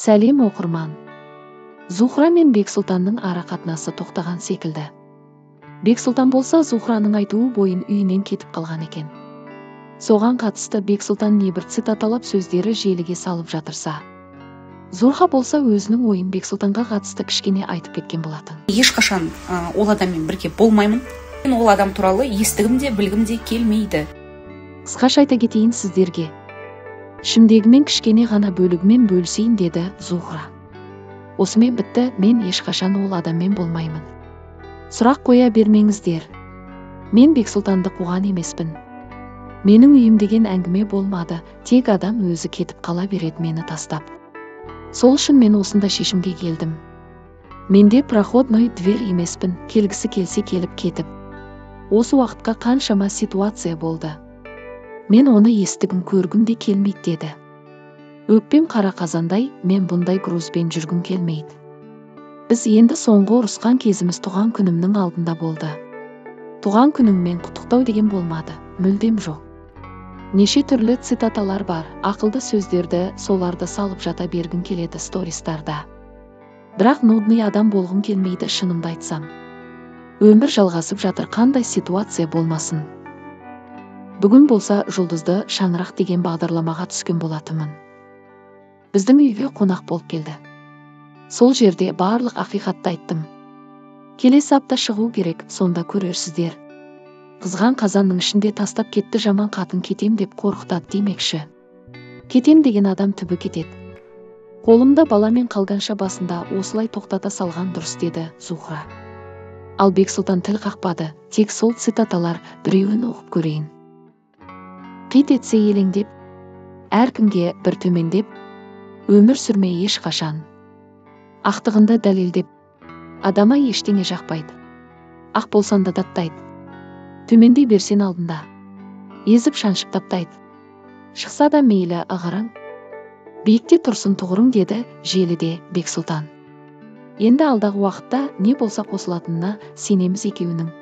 Сәлем оқырман. Зухра мен Бексұлтанның ара қатынасы тоқтаған секілді. Бексұлтан болса Зухраның айтуы бойын үйінен кетіп қалған екен. Соған қатысты Бексұлтан небір цитаталап сөздері желіге салып жатырса, Зухра болса өзінің ойын Бексұлтанға қатысты кішкене айтып кеткен болатын. Ешқашан ол адаммен бірге болмаймын. Мен ол адам туралы естігім де білгім де келмейді. Қысқаша айта кетейін сіздерге. Ішімдегімен кішкене ғана бөлігімен бөлісейін деді Зухра. Осымен бітті, мен ешқашан ол адаммен болмаймын. Сұрақ қоя бермеңіздер. Мен Бексұлтанды қуған емеспін. Менің үйім деген әңгіме болмады, тек адам өзі кетіп қала береді мені тастап. Сол үшін мен осында шешімге келдім. Менде проходной дверь емеспін, келгісі келсе келіп кетіп. Осы уақытқа қаншама ситуация болды. Мен оны естігім көргім де келмейді деді. Өкпем қара қазандай, мен бұндай грузбен жүргім келмейді. Біз енді соңғы ұрысқан кезіміз туған күнімнің алдында болды. Туған күніңмен құттықтау деген болмады, мүлдем жоқ. Неше түрлі цитаталар бар, ақылды сөздерді, соларды салып жата бергім келеді стористарда. Бірақ нудный адам болғым келмейді, шынымды айтсам. Өмір жалғасып жатыр, қандай ситуация болмасын. Бүгін болса жұлдызды шаңырақ деген бағдарламаға түскен болатынмын. Біздің үйге қонақ болып келді. Сол жерде барлық ақиқатты айттым. Келесі апта шығу керек, сонда көрерсіздер. Қызған қазанның ішінде тастап кетті жаман қатын, кетем деп қорқытады демекші. Кетем деген адам түбі кетеді. Қолымда баламен қалғанша басында осылай тоқтата салған дұрыс деді Зухра. Ал Бексұлтан тіл қақпады, тек сол цитаталар біреуін оқып көрейін. Қит етсе елеңдеп, әркімге бір төмендеп, өмір сүрмей ешқашан. Ақтығында дәлелдеп, адама ештеңе жақпайды. Ақ болсан да даттайды. Төмендей берсен алдында, езіп шаншып таптайды. Шықса да мейлі ағараң, биікте тұрсын тұғырың деді желіде Бексұлтан. Енді алдағы уақытта не болса қосылатынына сенеміз екеуінің.